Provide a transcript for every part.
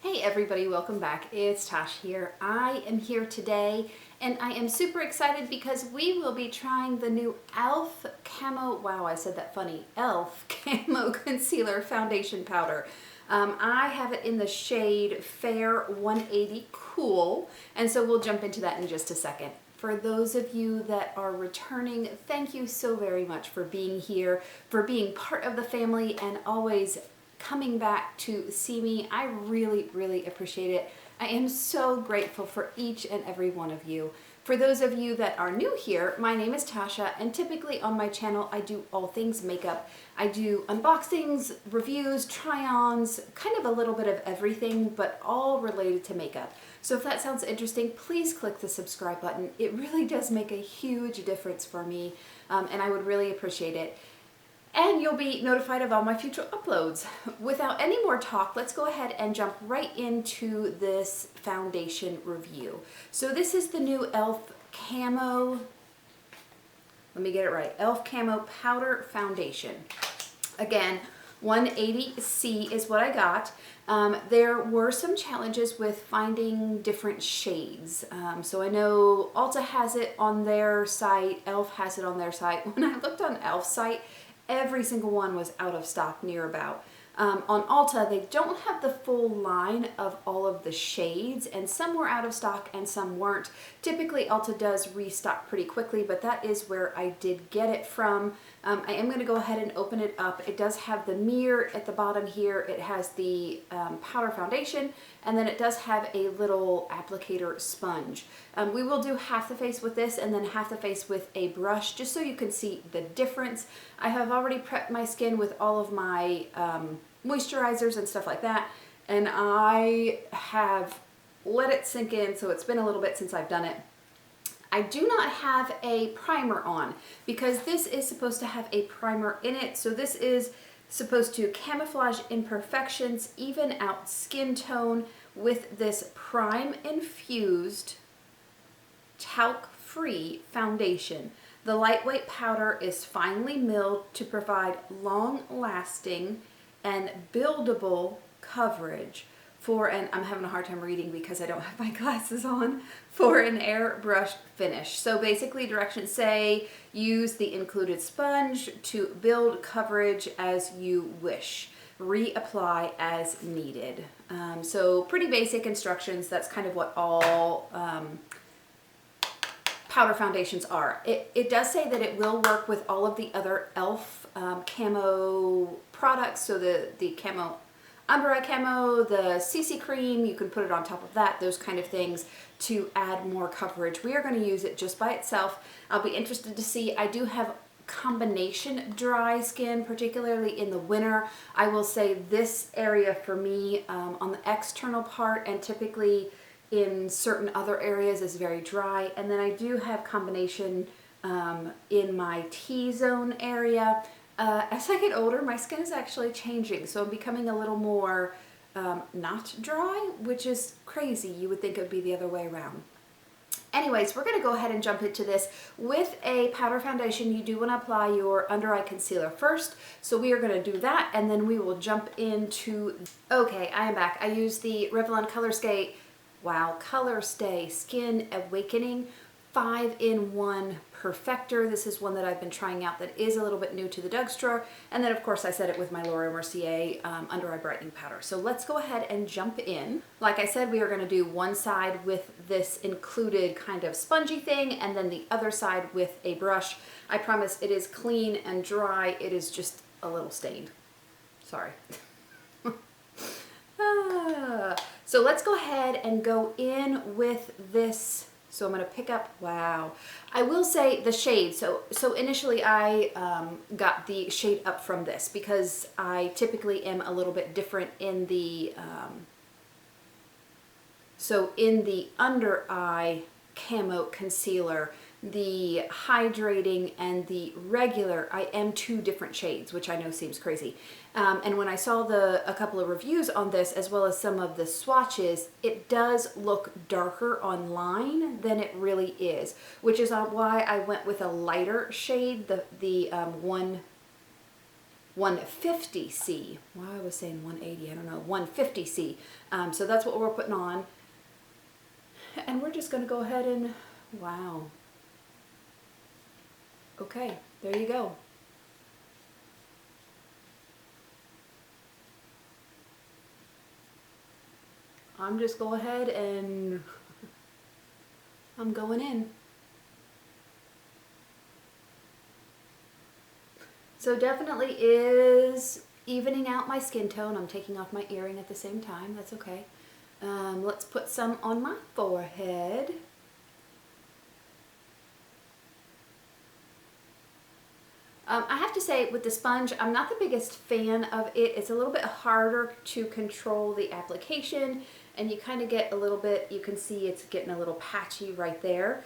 Hey everybody, welcome back. It's Tosh here. I am here today and I am super excited because we will be trying the new e.l.f. Camo, wow I said that funny, e.l.f. Camo Concealer Foundation Powder. I have it in the shade Fair 180 Cool, and so we'll jump into that in just a second. For those of you that are returning, thank you so very much for being here, for being part of the family and always coming back to see me. I really appreciate it. I am so grateful for each and every one of you. For those of you that are new here, my name is Tasha, and typically on my channel I do all things makeup. I do unboxings, reviews, try-ons, kind of a little bit of everything, but all related to makeup. So if that sounds interesting, please click the subscribe button. It really does make a huge difference for me, and I would really appreciate it. And you'll be notified of all my future uploads. Without any more talk, let's go ahead and jump right into this foundation review. So this is the new e.l.f. Camo, let me get it right, e.l.f. Camo Powder Foundation. Again, 180C is what I got. There were some challenges with finding different shades. So I know Ulta has it on their site, e.l.f. has it on their site. When I looked on e.l.f.'s site, every single one was out of stock near about. On Ulta, they don't have the full line of all of the shades, and some were out of stock and some weren't. Typically, Ulta does restock pretty quickly, but that is where I did get it from. I am going to go ahead and open it up. It does have the mirror at the bottom here. It has the powder foundation, and then it does have a little applicator sponge. We will do half the face with this and then half the face with a brush, just so you can see the difference. I have already prepped my skin with all of my moisturizers and stuff like that, and I have let it sink in, so it's been a little bit since I've done it. I do not have a primer on because this is supposed to have a primer in it. So this is supposed to camouflage imperfections, even out skin tone with this prime infused talc-free foundation. The lightweight powder is finely milled to provide long-lasting and buildable coverage for an, I'm having a hard time reading because I don't have my glasses on, for an airbrushed finish. So basically directions say use the included sponge to build coverage as you wish. Reapply as needed. So pretty basic instructions. That's kind of what all powder foundations are. It does say that it will work with all of the other e.l.f. Camo products. So the Camo Under Eye Camo, the CC cream, you can put it on top of that, those kind of things to add more coverage. We are going to use it just by itself. I'll be interested to see. I do have combination dry skin, particularly in the winter. I will say this area for me on the external part and typically in certain other areas is very dry. And then I do have combination in my T-zone area. As I get older, my skin is actually changing, so I'm becoming a little more not dry, which is crazy. You would think it would be the other way around. Anyways, we're going to go ahead and jump into this. With a powder foundation, you do want to apply your under eye concealer first, so we are going to do that, and then we will jump into... Okay, I am back. I used the Revlon Color Stay Skin Awakening 5-in-1 Perfector. This is one that I've been trying out that is a little bit new to the drugstore. And then of course I set it with my Laura Mercier under eye brightening powder. So let's go ahead and jump in. Like I said, we are going to do one side with this included kind of spongy thing and then the other side with a brush. I promise it is clean and dry. It is just a little stained. Sorry. So let's go ahead and go in with this. So I'm going to pick up, wow. I will say the shade. So initially I got the shade up from this because I typically am a little bit different in the, so in the under eye camo concealer, the hydrating and the regular, I am two different shades, which I know seems crazy. And when I saw a couple of reviews on this, as well as some of the swatches, it does look darker online than it really is, which is why I went with a lighter shade, the 150C. Why I was saying 180, I don't know, 150C. So that's what we're putting on. And we're just going to go ahead and, wow. Okay, there you go. I'm just go ahead and I'm going in. So definitely is evening out my skin tone. I'm taking off my earring at the same time. That's okay. Let's put some on my forehead. I have to say with the sponge, I'm not the biggest fan of it. It's a little bit harder to control the application, and you kind of get a little bit, you can see it's getting a little patchy right there.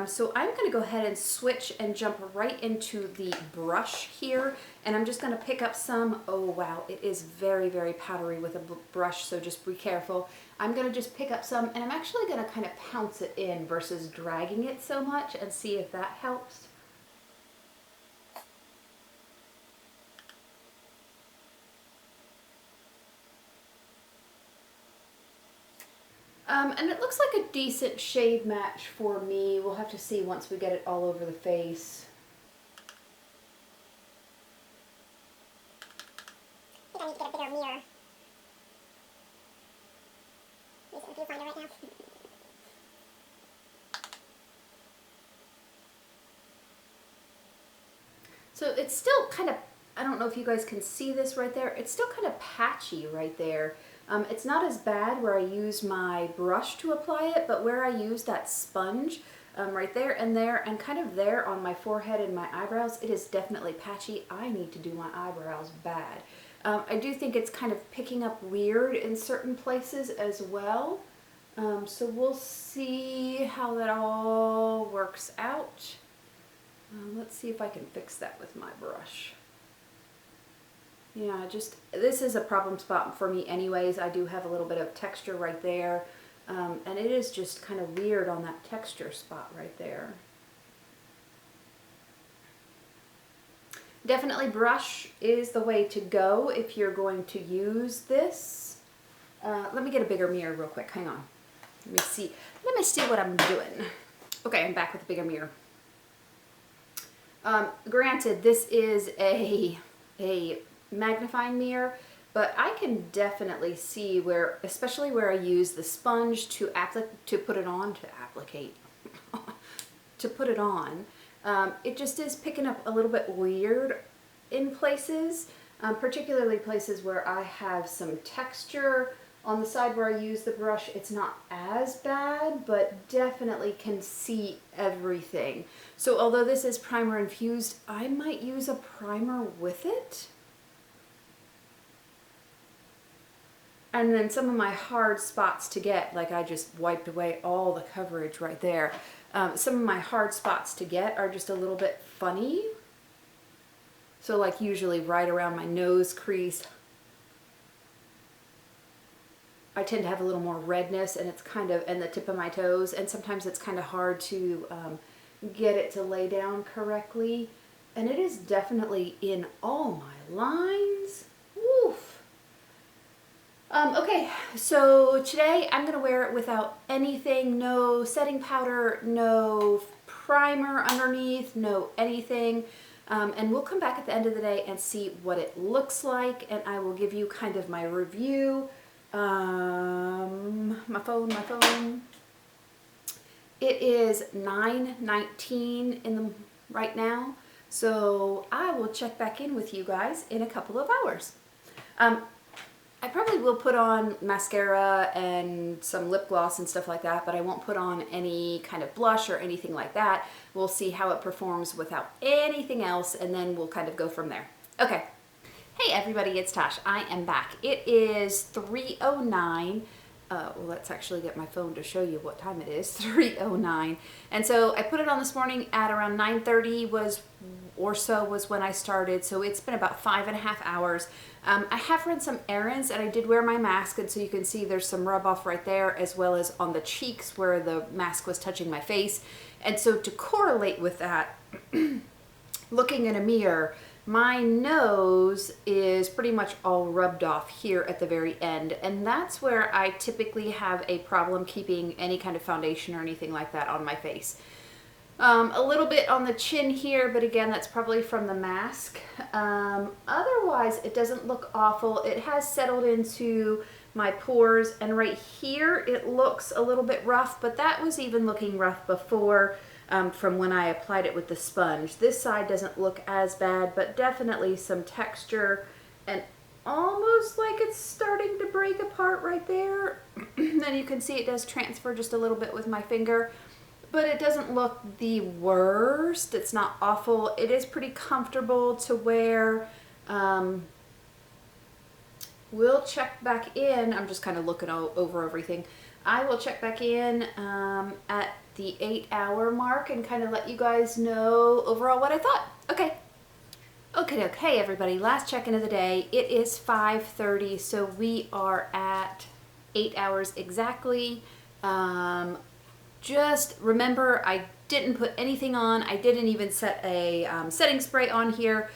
So I'm going to go ahead and switch and jump right into the brush here, and I'm just going to pick up some, oh wow, it is very, very powdery with a brush, so just be careful. I'm going to just pick up some, and I'm actually going to kind of pounce it in versus dragging it so much and see if that helps. And it looks like a decent shade match for me. We'll have to see once we get it all over the face. I think I need to get a bigger mirror. Using a viewfinder right now. So it's still kind of, I don't know if you guys can see this right there, it's still kind of patchy right there. It's not as bad where I use my brush to apply it, but where I use that sponge right there and kind of there on my forehead and my eyebrows, it is definitely patchy. I need to do my eyebrows bad. I do think it's kind of picking up weird in certain places as well. So we'll see how that all works out. Let's see if I can fix that with my brush. Yeah, this is a problem spot for me anyways. I do have a little bit of texture right there, and it is just kind of weird on that texture spot right there. Definitely brush is the way to go if you're going to use this. Let me get a bigger mirror real quick, hang on. Let me see what I'm doing. Okay, I'm back with a bigger mirror. Granted, this is a magnifying mirror, but I can definitely see where, especially where I use the sponge to put it on, it just is picking up a little bit weird in places, particularly places where I have some texture. On the side where I use the brush, it's not as bad, but definitely can see everything. So although this is primer infused, I might use a primer with it. And then some of my hard spots to get, like I just wiped away all the coverage right there. Some of my hard spots to get are just a little bit funny. So like usually right around my nose crease, I tend to have a little more redness, and it's kind of, and the tip of my toes, and sometimes it's kind of hard to get it to lay down correctly. And it is definitely in all my lines. Woof. Okay, so today I'm going to wear it without anything, no setting powder, no primer underneath, no anything. And we'll come back at the end of the day and see what it looks like, and I will give you kind of my review. My phone. It is 9:19 in the right now, so I will check back in with you guys in a couple of hours. I probably will put on mascara and some lip gloss and stuff like that, but I won't put on any kind of blush or anything like that. We'll see how it performs without anything else, and then we'll kind of go from there. Okay. Hey everybody, it's Tosh. I am back. It is 3:09. Well, let's actually get my phone to show you what time it is. 3:09. And so I put it on this morning at around 9:30 was when I started. So it's been about 5.5 hours. I have run some errands, and I did wear my mask, and so you can see there's some rub off right there, as well as on the cheeks where the mask was touching my face. And so to correlate with that, looking in a mirror, my nose is pretty much all rubbed off here at the very end, and that's where I typically have a problem keeping any kind of foundation or anything like that on my face. A little bit on the chin here, but again, that's probably from the mask. Otherwise, it doesn't look awful. It has settled into my pores, and right here, it looks a little bit rough, but that was even looking rough before. From when I applied it with the sponge. This side doesn't look as bad, but definitely some texture and almost like it's starting to break apart right there. Then you can see it does transfer just a little bit with my finger, but it doesn't look the worst. It's not awful. It is pretty comfortable to wear. We'll check back in. I'm just kind of looking over everything. I will check back in at the 8-hour mark and kind of let you guys know overall what I thought. Okay, everybody, last check-in of the day. It is 5:30, so we are at 8 hours exactly. Just remember, I didn't put anything on. I didn't even set a setting spray on here.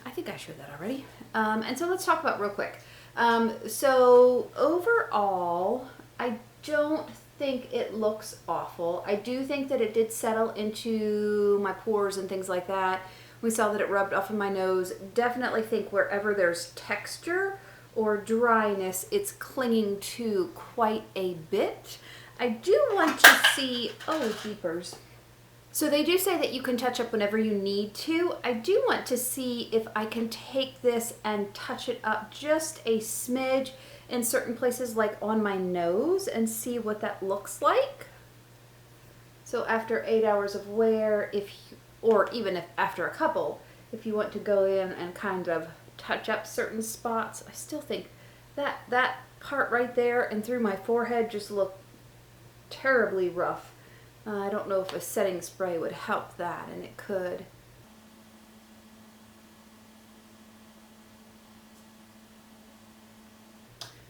I think I showed that already. And so let's talk about real quick. So overall, I don't think it looks awful. I do think that it did settle into my pores and things like that. We saw that it rubbed off in my nose. Definitely think wherever there's texture or dryness, it's clinging to quite a bit. I do want to see, oh, beepers. So they do say that you can touch up whenever you need to. I do want to see if I can take this and touch it up just a smidge in certain places, like on my nose, and see what that looks like. So after 8 hours of wear, or even if after a couple, if you want to go in and kind of touch up certain spots, I still think that part right there and through my forehead just look terribly rough. I don't know if a setting spray would help that, and it could.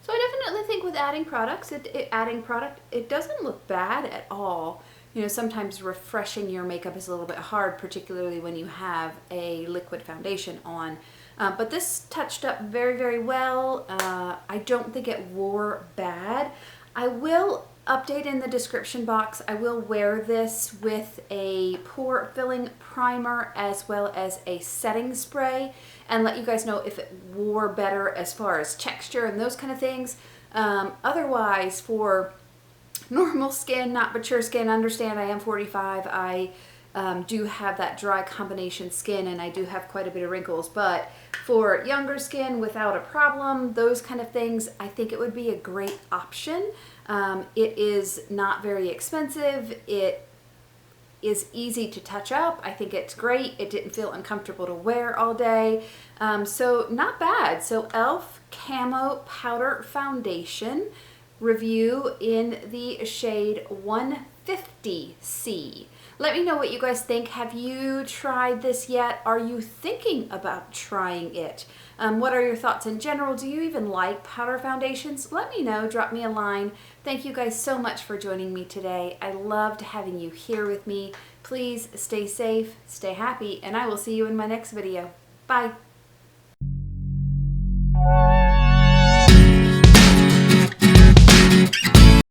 So I definitely think with adding products, it doesn't look bad at all. You know, sometimes refreshing your makeup is a little bit hard, particularly when you have a liquid foundation on. But this touched up very, very well. I don't think it wore bad. I will update in the description box. I will wear this with a pore filling primer as well as a setting spray and let you guys know if it wore better as far as texture and those kind of things. Otherwise, for normal skin, not mature skin, understand I am 45. I do have that dry combination skin and I do have quite a bit of wrinkles, but for younger skin without a problem, those kind of things, I think it would be a great option. It is not very expensive. It is easy to touch up. I think it's great. It didn't feel uncomfortable to wear all day. So not bad. So e.l.f. Camo Powder Foundation review in the shade 150C. Let me know what you guys think. Have you tried this yet? Are you thinking about trying it? What are your thoughts in general? Do you even like powder foundations? Let me know. Drop me a line. Thank you guys so much for joining me today. I loved having you here with me. Please stay safe, stay happy, and I will see you in my next video. Bye.